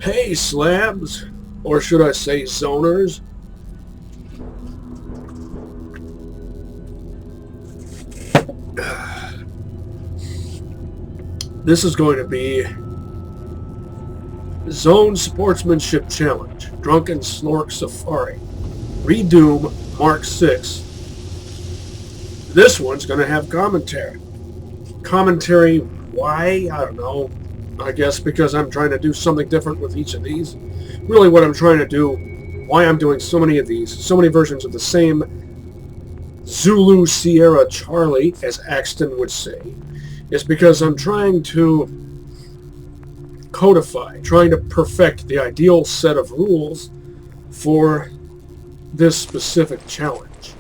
Hey, slabs, or should I say zoners? This is going to be Zone Sportsmanship Challenge, Drunken Snork Safari, Redoom Mk.6. This one's going to have commentary. Commentary, why? I don't know. I guess because I'm trying to do something different with each of these. Really what I'm trying to do, why I'm doing so many of these, so many versions of the same Zulu Sierra Charlie, as Axton would say, is because I'm trying to codify, trying to perfect the ideal set of rules for this specific challenge.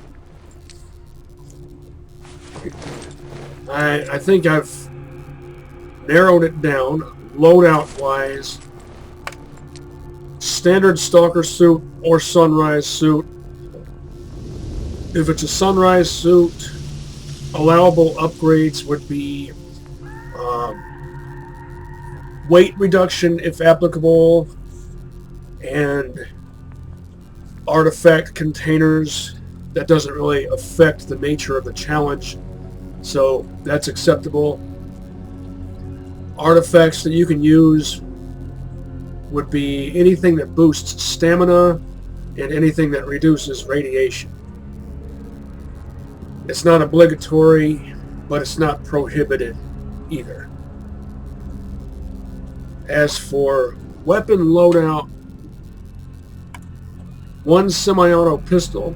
I think I've narrowed it down, loadout-wise. Standard Stalker suit or Sunrise suit. If it's a Sunrise suit, allowable upgrades would be weight reduction if applicable, and artifact containers. That doesn't really affect the nature of the challenge, so that's acceptable. Artifacts that you can use would be anything that boosts stamina and anything that reduces radiation. It's not obligatory, but it's not prohibited either. As for weapon loadout, one semi-auto pistol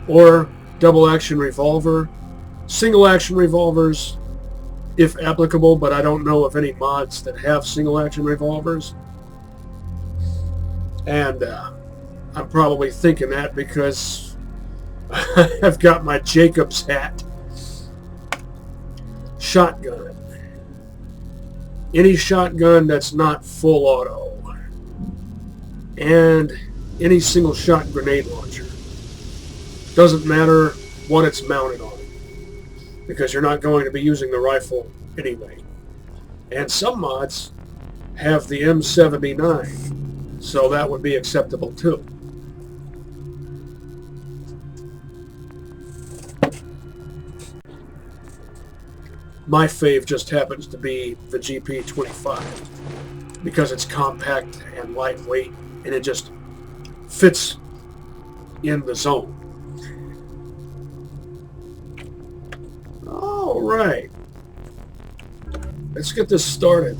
or double-action revolver, single-action revolvers if applicable, but I don't know of any mods that have single-action revolvers. And I'm probably thinking that because I've got my Jacob's hat. Shotgun. Any shotgun that's not full auto. And any single shot grenade launcher. Doesn't matter what it's mounted on, because you're not going to be using the rifle anyway. And some mods have the M79, so that would be acceptable too. My fave just happens to be the GP25 because it's compact and lightweight and it just fits in the zone. All right, let's get this started.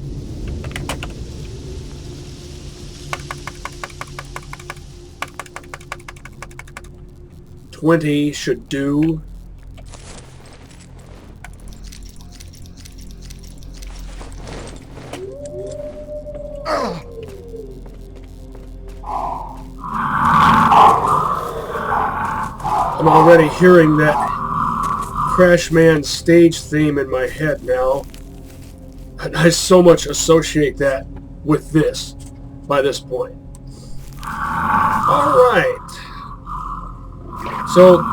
$20 should do. I'm already hearing that Crashman stage theme in my head now, and I so much associate that with this by this point. Alright, so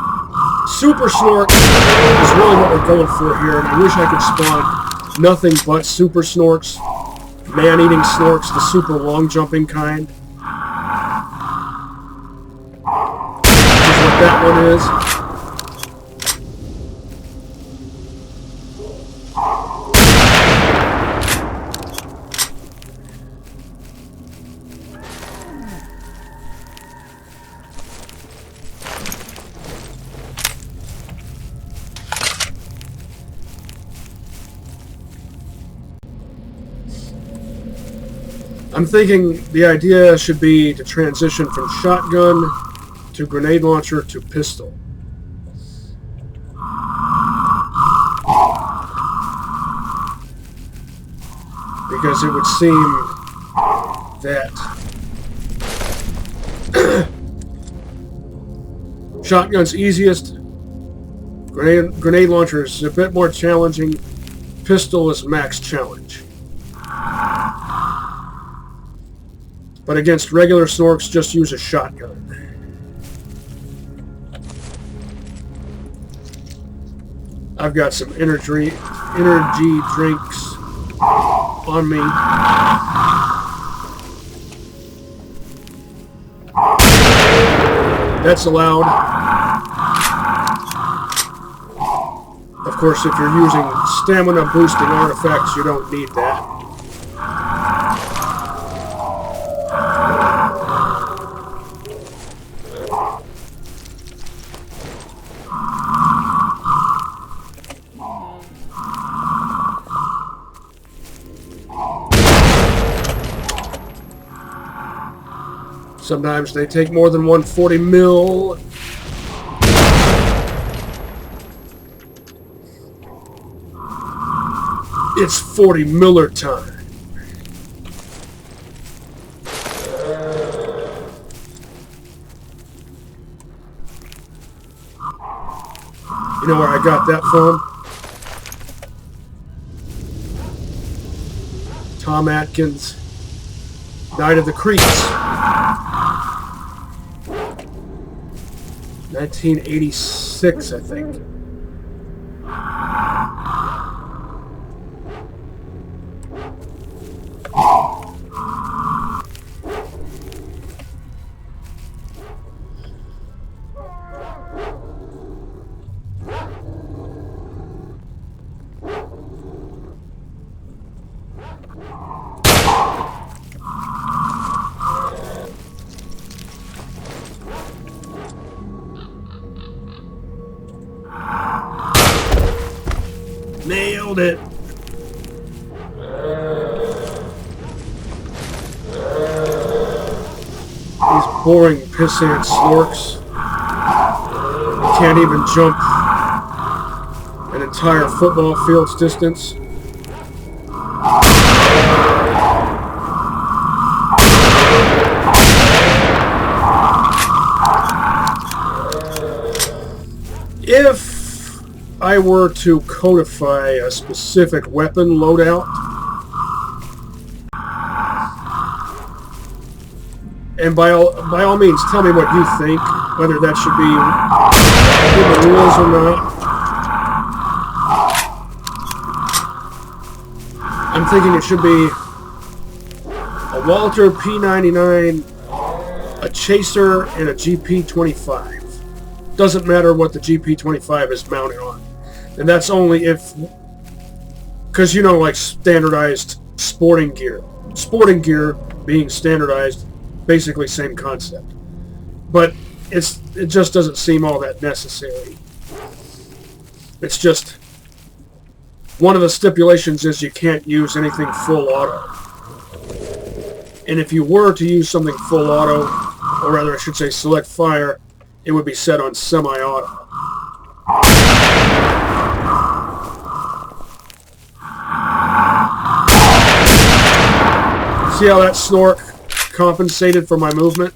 Super Snork is really what we're going for here, and I wish I could spawn nothing but Super Snorks, man-eating Snorks, the super long-jumping kind. Which is what that one is. I'm thinking the idea should be to transition from shotgun to grenade launcher to pistol. Because it would seem that shotgun's easiest, grenade launcher is a bit more challenging, pistol is max challenge. But against regular Snorks, just use a shotgun. I've got some energy drinks on me. That's allowed. Of course, if you're using stamina boosting artifacts, you don't need that. Sometimes they take more than 140 mil. It's 40 Miller time. You know where I got that from? Tom Atkins, Night of the Creeps. 1986, I think. Nailed it. These boring pissant Snorks can't even jump an entire football field's distance. If I were to codify a specific weapon loadout, and by all means tell me what you think, whether that should be in the rules or not. I'm thinking it should be a Walter P99, a Chaser, and a GP25. Doesn't matter what the GP25 is mounted on. And that's only if, because you know, like standardized sporting gear. Sporting gear being standardized, basically same concept. But it just doesn't seem all that necessary. It's just, one of the stipulations is you can't use anything full auto. And if you were to use something full auto, or rather I should say select fire, it would be set on semi-auto. See how that Snork compensated for my movement?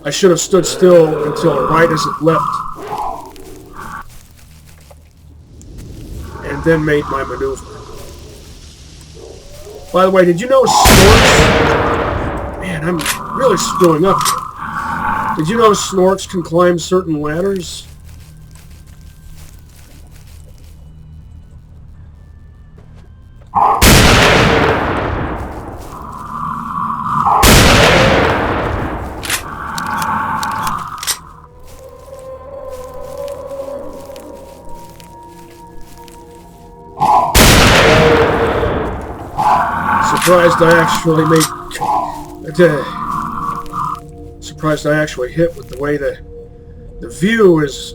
I should have stood still until right as it leapt, and then made my maneuver. By the way, did you know Snorks... Man, I'm really screwing up here. Did you know Snorks can climb certain ladders? Surprised I actually surprised I actually hit with the way the view is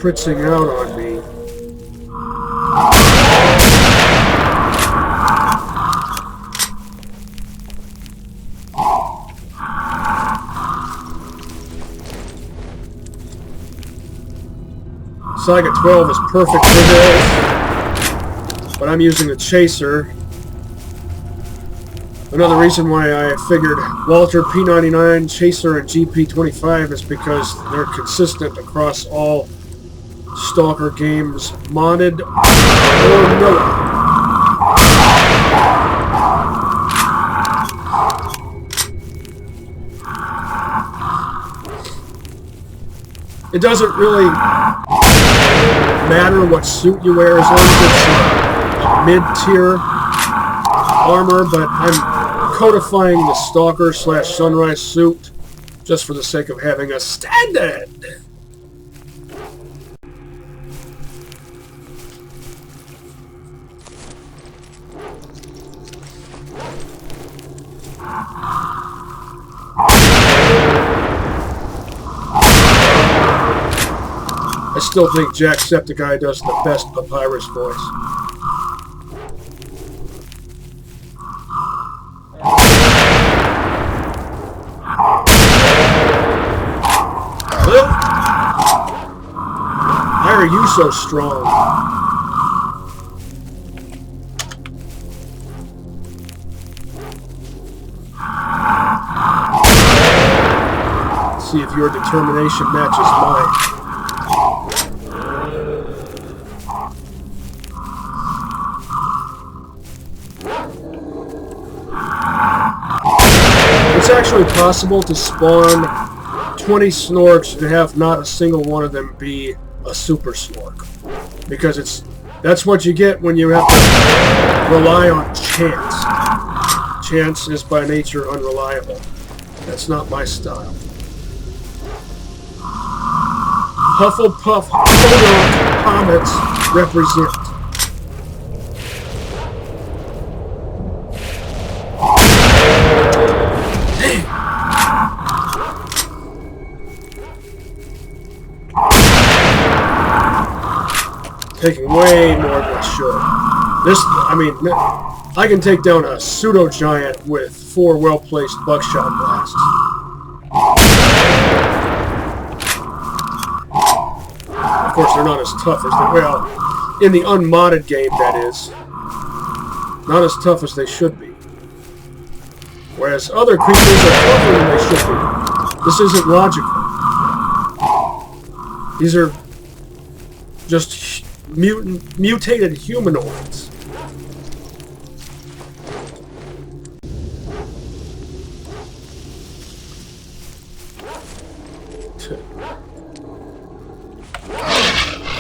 fritzing out on me. Saiga 12 is perfect for this, but I'm using the Chaser. Another reason why I figured Walter P99, Chaser, and GP25 is because they're consistent across all S.T.A.L.K.E.R games, modded or no. It doesn't really matter what suit you wear as long as it's a mid-tier armor, but I'm codifying the Stalker / Sunrise suit just for the sake of having a standard. I still think Jacksepticeye does the best Papyrus voice. Well, why are you so strong? Let's see if your determination matches mine. It's actually possible to spawn 20 Snorks and have not a single one of them be a Super Snork. Because that's what you get when you have to rely on chance. Chance is by nature unreliable. That's not my style. Hufflepuff Podunk Comets represent. Taking way more than I should. I can take down a pseudo-giant with 4 well-placed buckshot blasts. Of course, they're not as tough as in the unmodded game, that is. Not as tough as they should be. Whereas other creatures are tougher than they should be. This isn't logical. These are just mutated humanoids.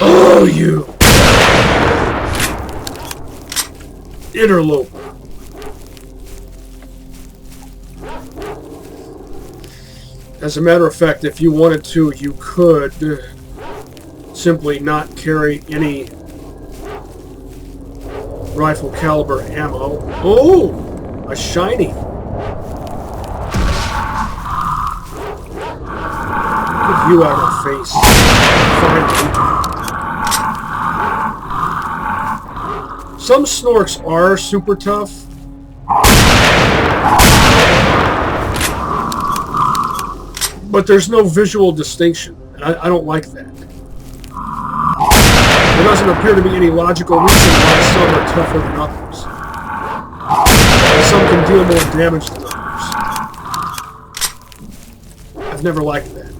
Oh, you interloper. As a matter of fact, if you wanted to, you could simply not carry any rifle caliber ammo. Oh! A shiny. Get you out of the face. Finally. Some Snorks are super tough. But there's no visual distinction. And I don't like that. There doesn't appear to be any logical reason why some are tougher than others. Some can deal more damage than others. I've never liked that.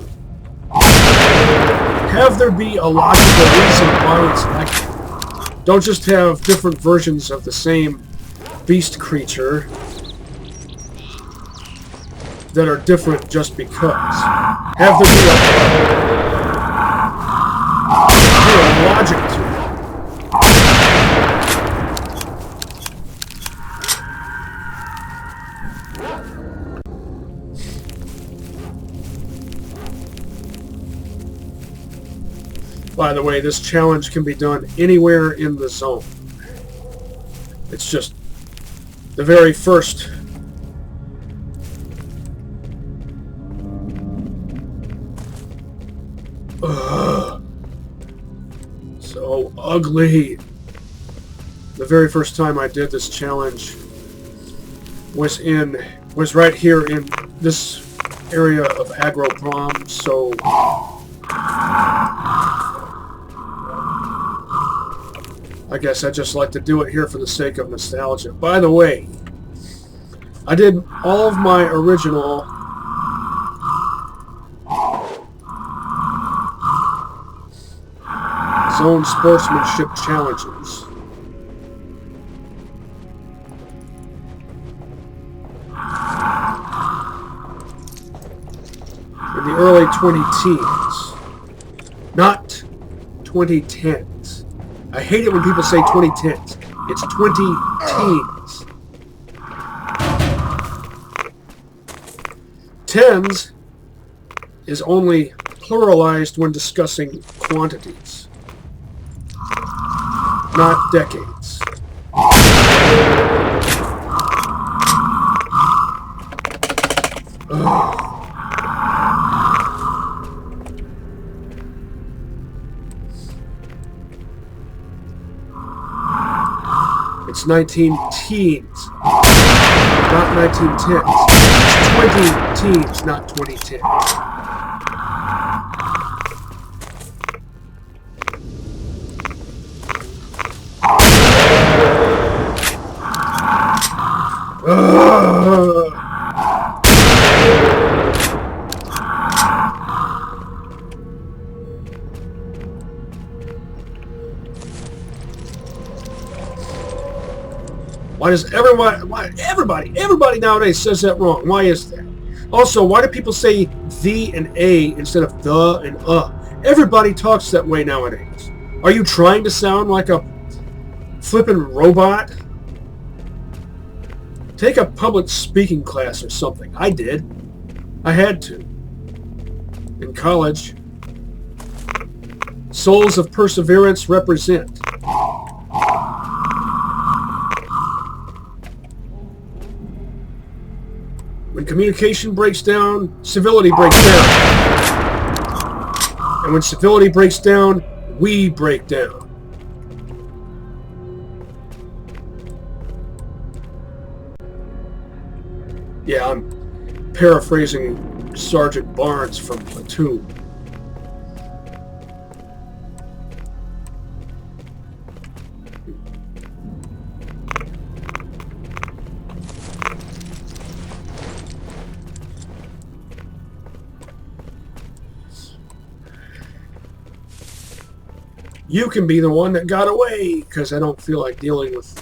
Have there be a logical reason why it's like that. Don't just have different versions of the same beast creature that are different just because. Have there be a logic to it. By the way, this challenge can be done anywhere in the zone. It's just the very first so ugly. The very first time I did this challenge was right here in this area of Agroprom, so I guess I just like to do it here for the sake of nostalgia. By the way, I did all of my original Zone Sportsmanship challenges. In the early 2010s. Not 2010s. I hate it when people say 2010s. It's 20-teens. Tens is only pluralized when discussing quantities, not decades. It's 19 teens, not 1910s. It's 20 teens, not 2010. Why does everybody nowadays says that wrong? Why is that? Also, why do people say the and a instead of the and Everybody talks that way nowadays. Are you trying to sound like a flippin' robot? Take a public speaking class or something. I did. I had to. In college, souls of perseverance represent. When communication breaks down, civility breaks down. And when civility breaks down, we break down. Yeah, I'm paraphrasing Sergeant Barnes from Platoon. You can be the one that got away, because I don't feel like dealing with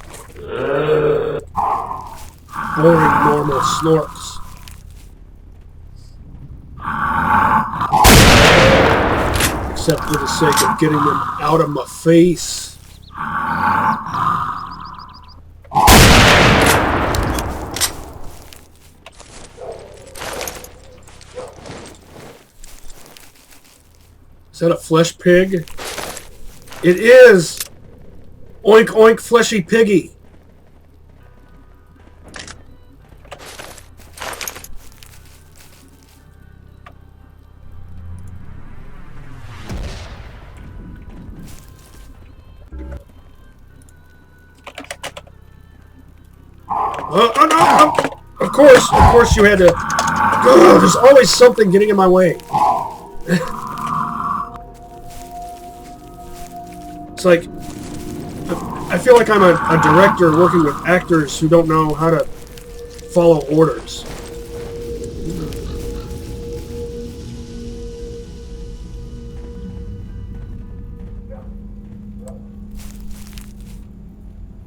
boring normal snorks. Except for the sake of getting them out of my face. Is that a flesh pig? It is! Oink oink fleshy piggy. No. Of course you had to. There's always something getting in my way. It's like, I feel like I'm a director working with actors who don't know how to follow orders.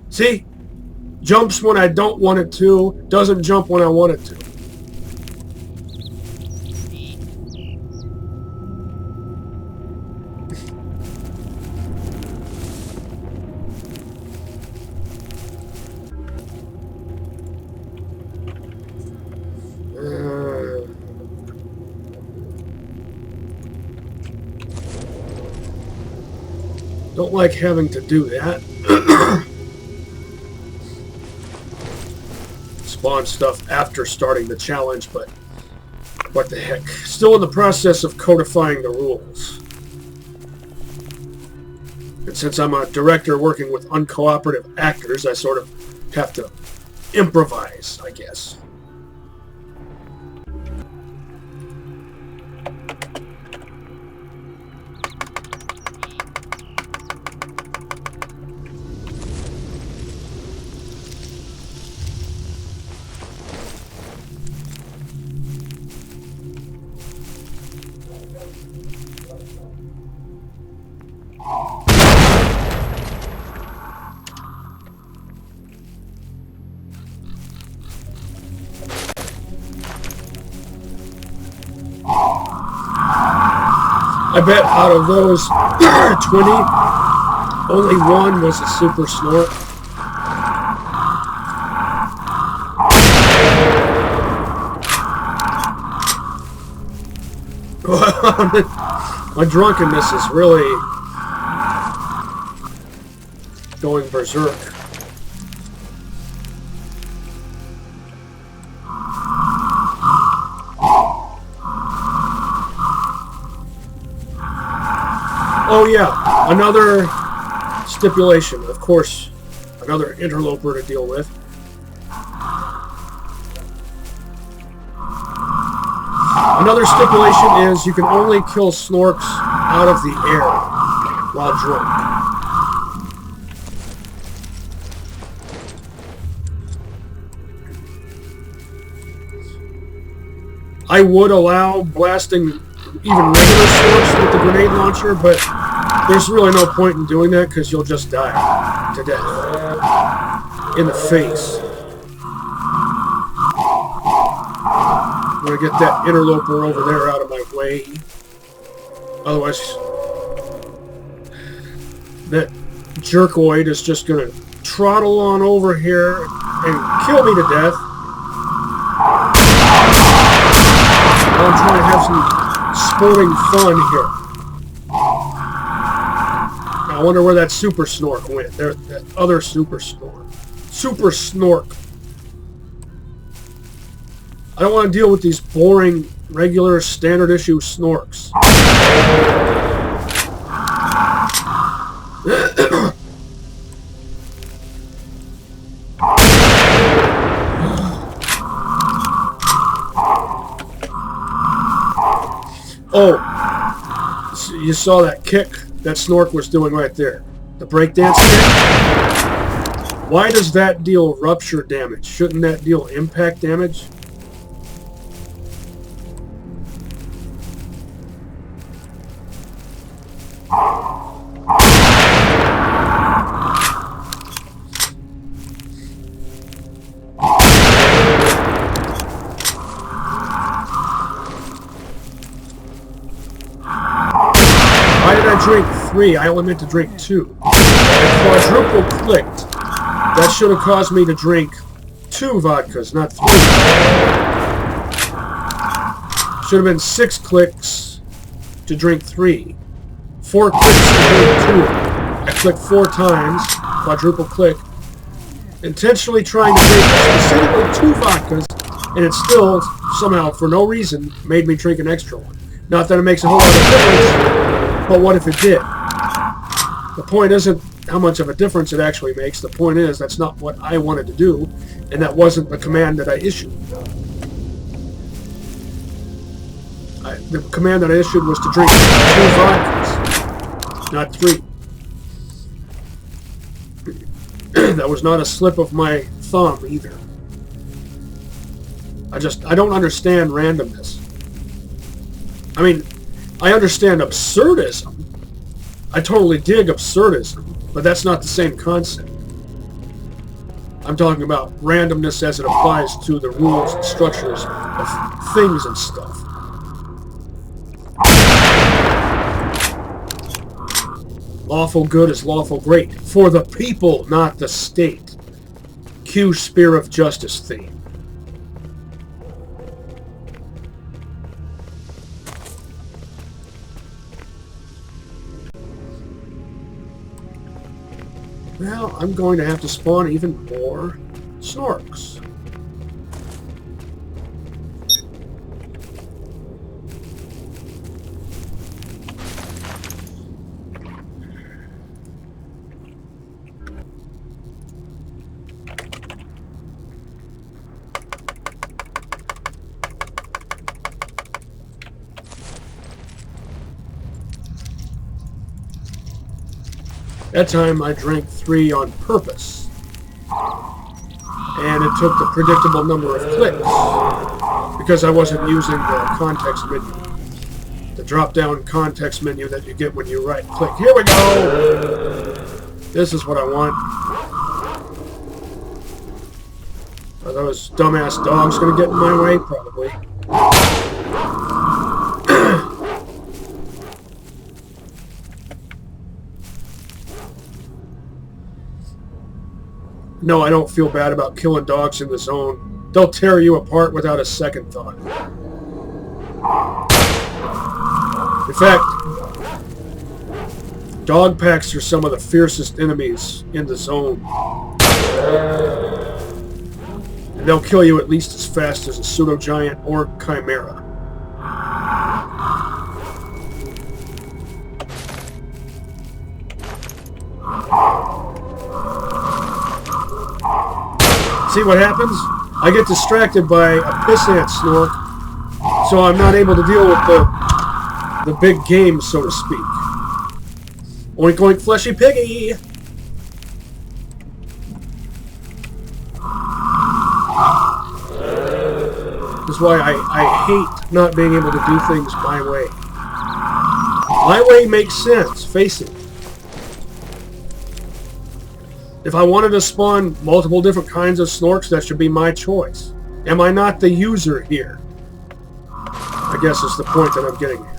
See? Jumps when I don't want it to, doesn't jump when I want it to. Don't like having to do that. Spawn stuff after starting the challenge, but what the heck. Still in the process of codifying the rules. And since I'm a director working with uncooperative actors, I sort of have to improvise, I guess. I bet out of those 20, only one was a super Snork. around. My drunkenness is really going berserk. Oh yeah, another stipulation. Of course, another interloper to deal with. Another stipulation is you can only kill Snorks out of the air while drunk. I would allow blasting even regular Snorks with the grenade launcher, but there's really no point in doing that because you'll just die to death in the face. I'm going to get that interloper over there out of my way. Otherwise, that jerkoid is just going to trottle on over here and kill me to death. I'm trying to have some sporting fun here. I wonder where that super Snork went. There, that other super Snork. Super Snork. I don't want to deal with these boring, regular, standard issue Snorks. Oh, so you saw that kick that Snork was doing right there. The breakdance kick. Why does that deal rupture damage? Shouldn't that deal impact damage? Drink 3. I only meant to drink 2. I quadruple clicked. That should have caused me to drink 2 vodkas, not 3. Should have been 6 clicks to drink 3. 4 clicks to drink 2. I clicked 4 times, quadruple click, intentionally trying to drink specifically 2 vodkas, and it still, somehow, for no reason, made me drink an extra one. Not that it makes a whole lot of difference. But what if it did? The point isn't how much of a difference it actually makes. The point is that's not what I wanted to do, and that wasn't the command that I issued. The command that I issued was to drink 2 vodkas, not 3. That was not a slip of my thumb either. I don't understand randomness. I mean, I understand absurdism. I totally dig absurdism, but that's not the same concept. I'm talking about randomness as it applies to the rules and structures of things and stuff. Lawful good is lawful great. For the people, not the state. Cue Spear of Justice theme. Well, I'm going to have to spawn even more Snorks. That time I drank 3 on purpose. And it took the predictable number of clicks because I wasn't using the context menu. The drop-down context menu that you get when you right-click. Here we go! This is what I want. Are those dumbass dogs going to get in my way? Probably. No, I don't feel bad about killing dogs in the zone. They'll tear you apart without a second thought. In fact, dog packs are some of the fiercest enemies in the zone. And they'll kill you at least as fast as a pseudo-giant or chimera. See what happens? I get distracted by a pissant Snork, so I'm not able to deal with the big game, so to speak. Oink oink fleshy piggy! That's why I hate not being able to do things my way. My way makes sense, face it. If I wanted to spawn multiple different kinds of Snorks, that should be my choice. Am I not the user here? I guess is the point that I'm getting at.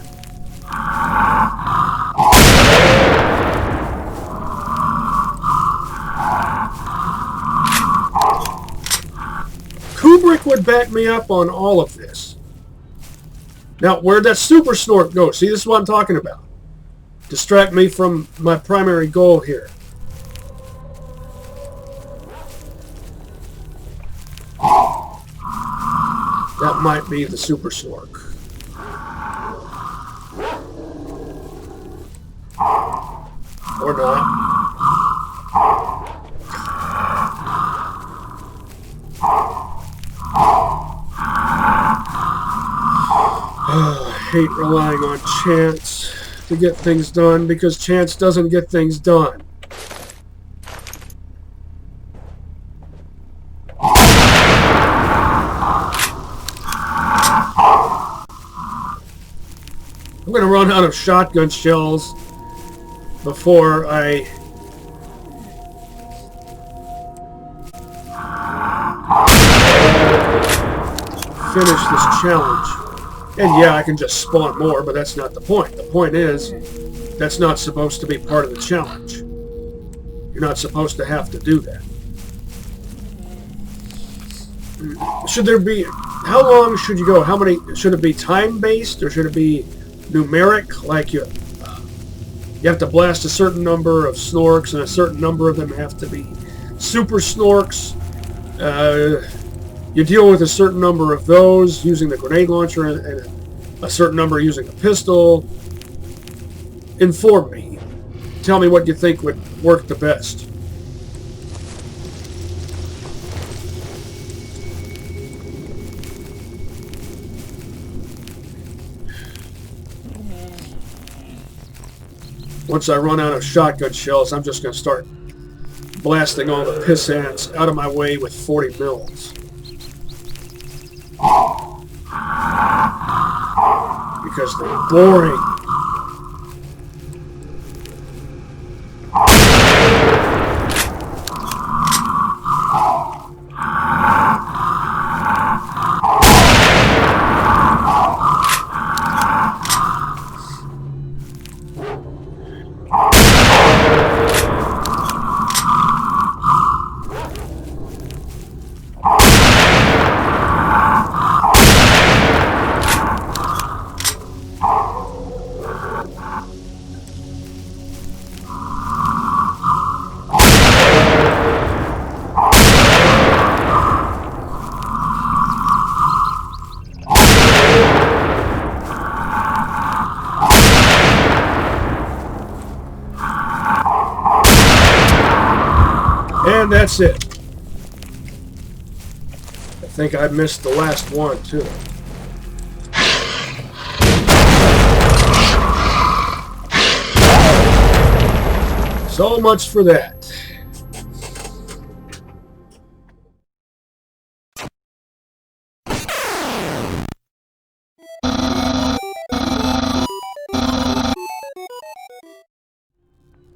Kubrick would back me up on all of this. Now, where'd that super Snork go? See, this is what I'm talking about. Distract me from my primary goal here. That might be the super Snork. Or not. I hate relying on chance to get things done because chance doesn't get things done. I'm going to run out of shotgun shells before I finish this challenge. And yeah, I can just spawn more, but that's not the point. The point is, that's not supposed to be part of the challenge. You're not supposed to have to do that. Should there be... How long should you go? How many... Should it be time-based, or should it be numeric? Like you have to blast a certain number of Snorks, and a certain number of them have to be super Snorks. You deal with a certain number of those using the grenade launcher and a certain number using a pistol. Inform me. Tell me what you think would work the best. Once I run out of shotgun shells, I'm just going to start blasting all the piss ants out of my way with 40 mils. Because they're boring. And that's it. I think I missed the last one, too. So much for that.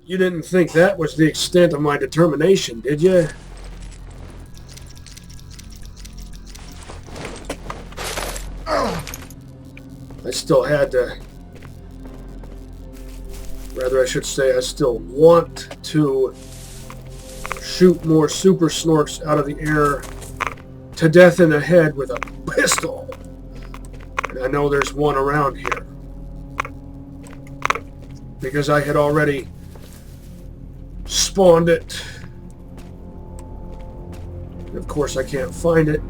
You didn't think that was the extent of my determination, did you? I still had to... Rather, I should say I still want to shoot more super Snorks out of the air to death in the head with a pistol. And I know there's one around here. because I had already spawned it. Of course, I can't find it.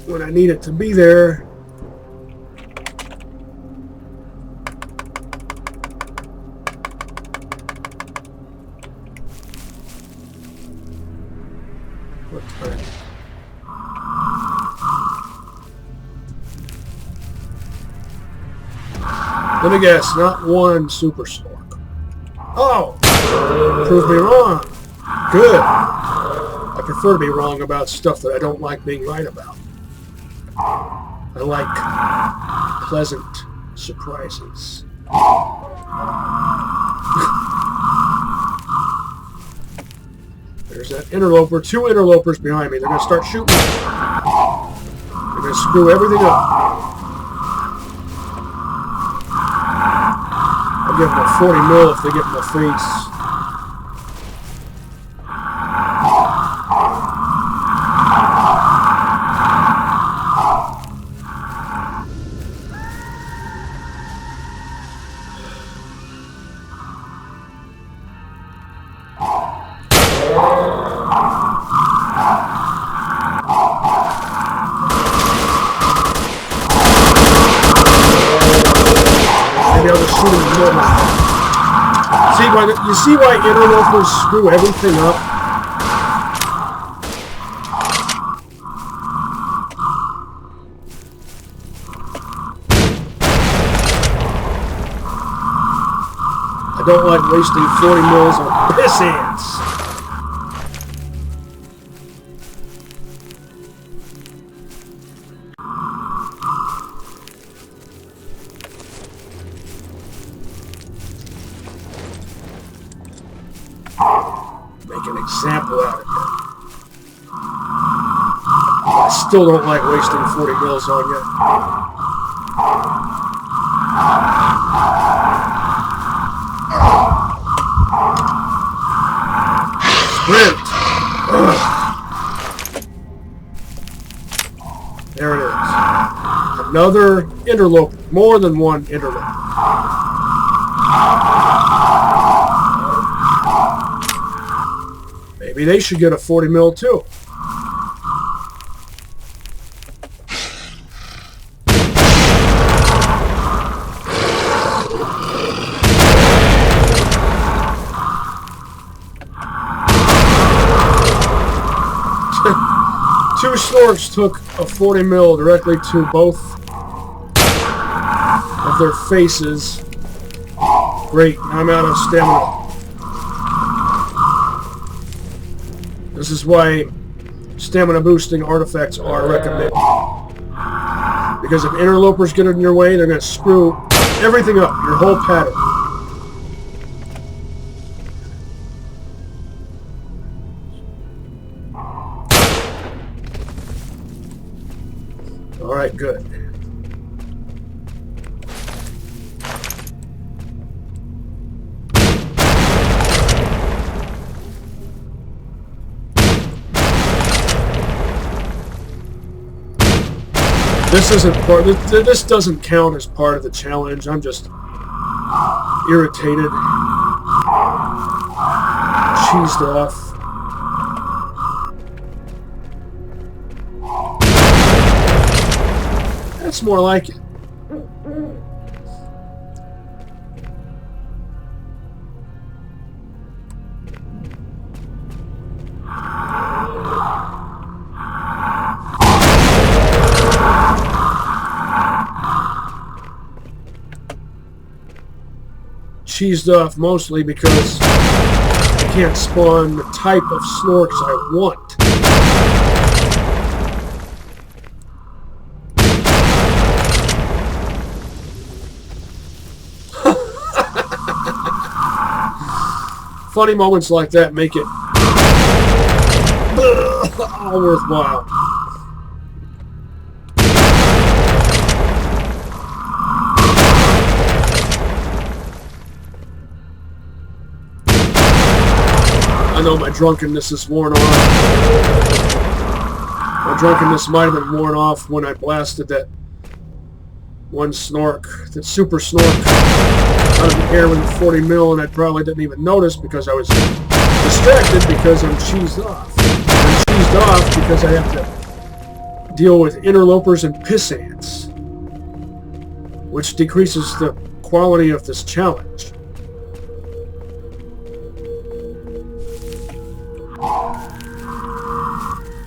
When I need it to be there. What time? Let me guess, not one Super Snork. Oh! Proved me wrong. Good. I prefer to be wrong about stuff that I don't like being right about. I like pleasant surprises. There's that interloper. 2 interlopers behind me. They're going to start shooting. They're going to screw everything up. I'll give them a 40 mil if they get in my face. You see why interlopers screw everything up? I don't like wasting 40 mils on piss ants. Make an example out of it. I still don't like wasting 40 mils on you. Sprint! Ugh. There it is. Another interloper. More than one interloper. Maybe they should get a 40 mil too. Two Snorks took a 40 mil directly to both of their faces. Great, I'm out of stamina. This is why stamina boosting artifacts are recommended. Because if interlopers get in your way, they're going to screw everything up, your whole pattern. Alright, good. This isn't part. This doesn't count as part of the challenge. I'm just irritated, cheesed off. That's more like it. Cheesed off mostly because I can't spawn the type of Snorks I want. Funny moments like that make it all worthwhile. know my drunkenness is worn off. My drunkenness might have been worn off when I blasted that one Snork, that super Snork, out of the air with a 40 mil, and I probably didn't even notice because I was distracted because I'm cheesed off. I'm cheesed off because I have to deal with interlopers and piss ants, which decreases the quality of this challenge.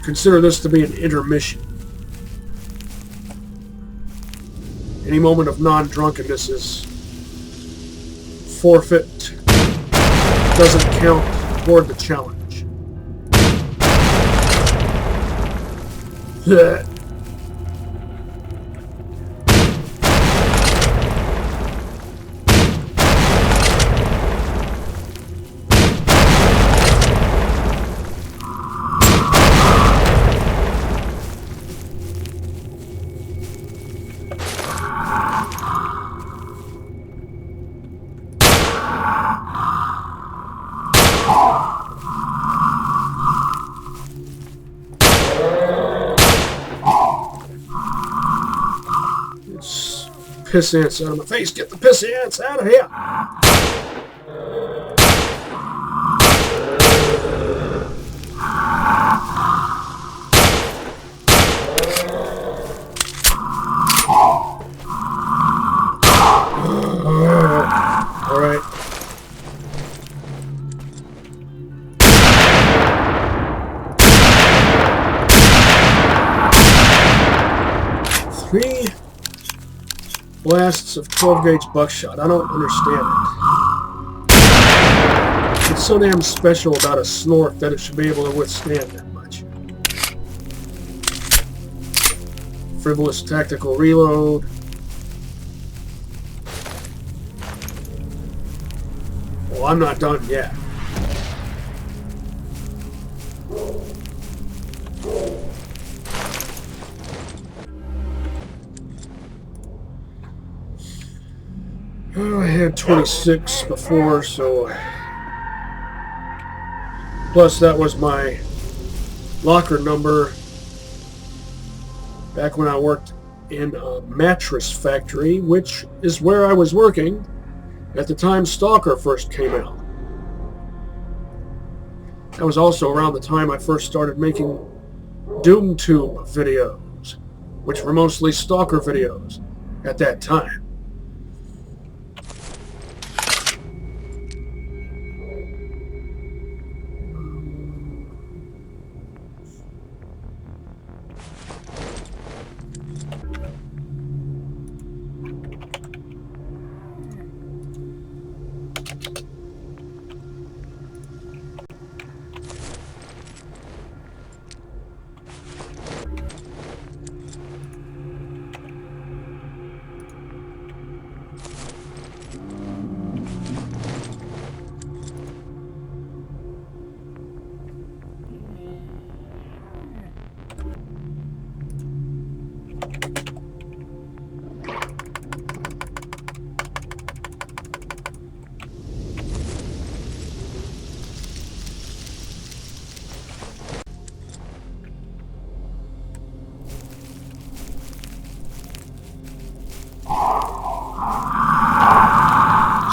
Consider this to be an intermission. Any moment of non-drunkenness is forfeit, doesn't count toward the challenge. Piss ants out of my face. Get the piss ants out of here. All right. Three blasts of 12 gauge buckshot. I don't understand it. It's so damn special about a Snork that it should be able to withstand that much. Frivolous tactical reload. Well, I'm not done yet. Oh, I had 26 before, so... Plus, that was my locker number back when I worked in a mattress factory, which is where I was working at the time S.T.A.L.K.E.R first came out. That was also around the time I first started making Doom Tube videos, which were mostly S.T.A.L.K.E.R videos at that time.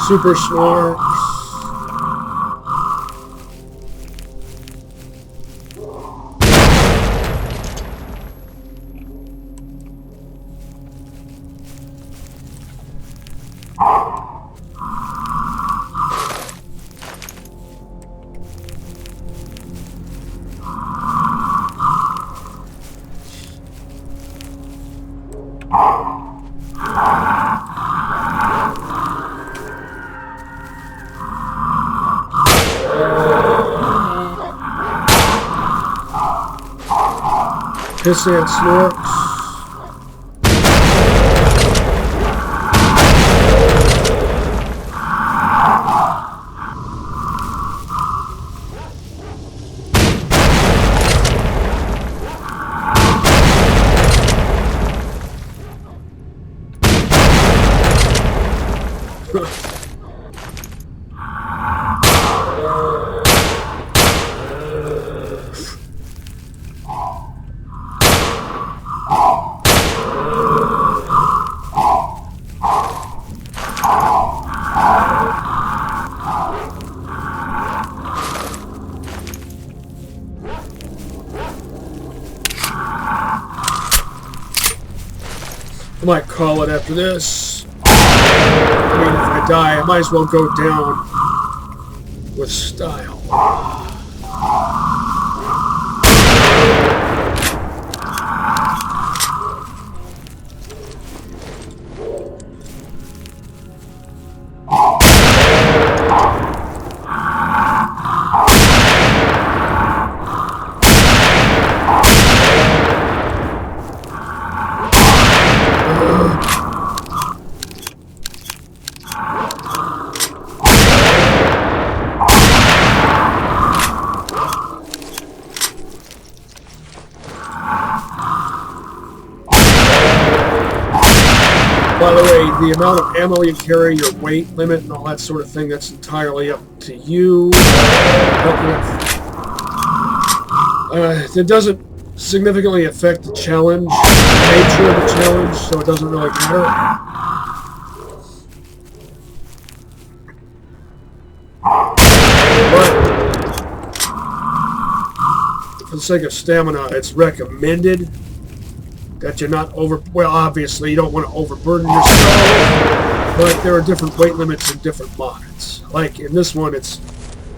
Super Snorks. Piss ant Snorks. I might call it after this. I mean, if I die, I might as well go down with style. By the way, the amount of ammo you carry, your weight limit, and all that sort of thing, that's entirely up to you. It doesn't significantly affect the challenge, the nature of the challenge, so it doesn't really matter. But for the sake of stamina, it's recommended that you're not well, obviously you don't want to overburden yourself, but there are different weight limits in different mods. Like in this one, it's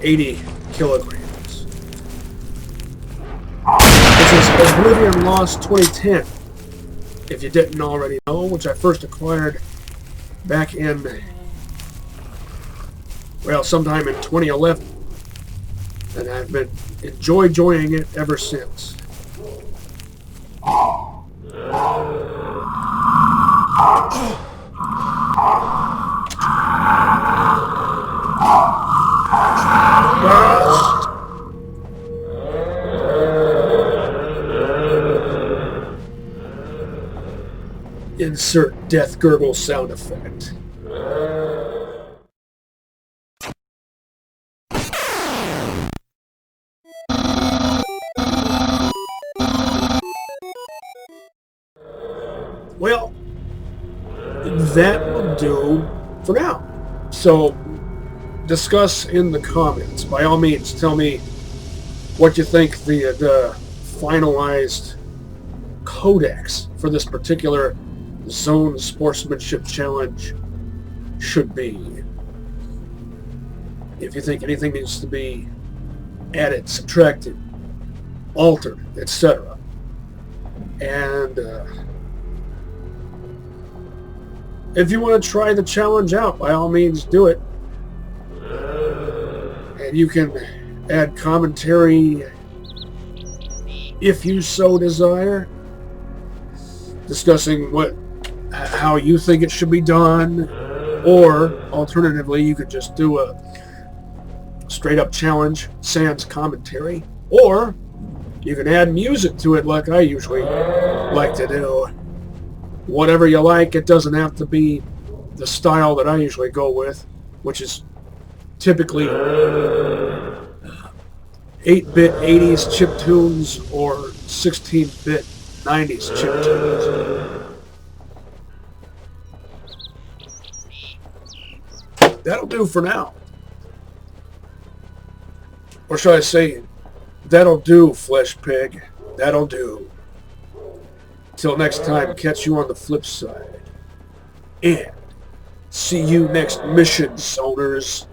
80 kilograms. This is Oblivion Lost 2010, if you didn't already know, which I first acquired back in, well, sometime in 2011, and I've been enjoying it ever since. Insert death gurgle sound effect. Well, that will do for now. So, discuss in the comments. By all means, tell me what you think the finalized codex for this particular Zone Sportsmanship Challenge should be. If you think anything needs to be added, subtracted, altered, etc. And if you want to try the challenge out, by all means do it. And you can add commentary if you so desire, discussing how you think it should be done, or alternatively you could just do a straight up challenge sans commentary, or you can add music to it like I usually like to do. Whatever you like, it doesn't have to be the style that I usually go with, which is typically 8-bit 80s chiptunes or 16-bit 90s chiptunes. That'll do for now. Or should I say, that'll do, Flesh Pig. That'll do. Till next time, catch you on the flip side. And see you next mission, zoners.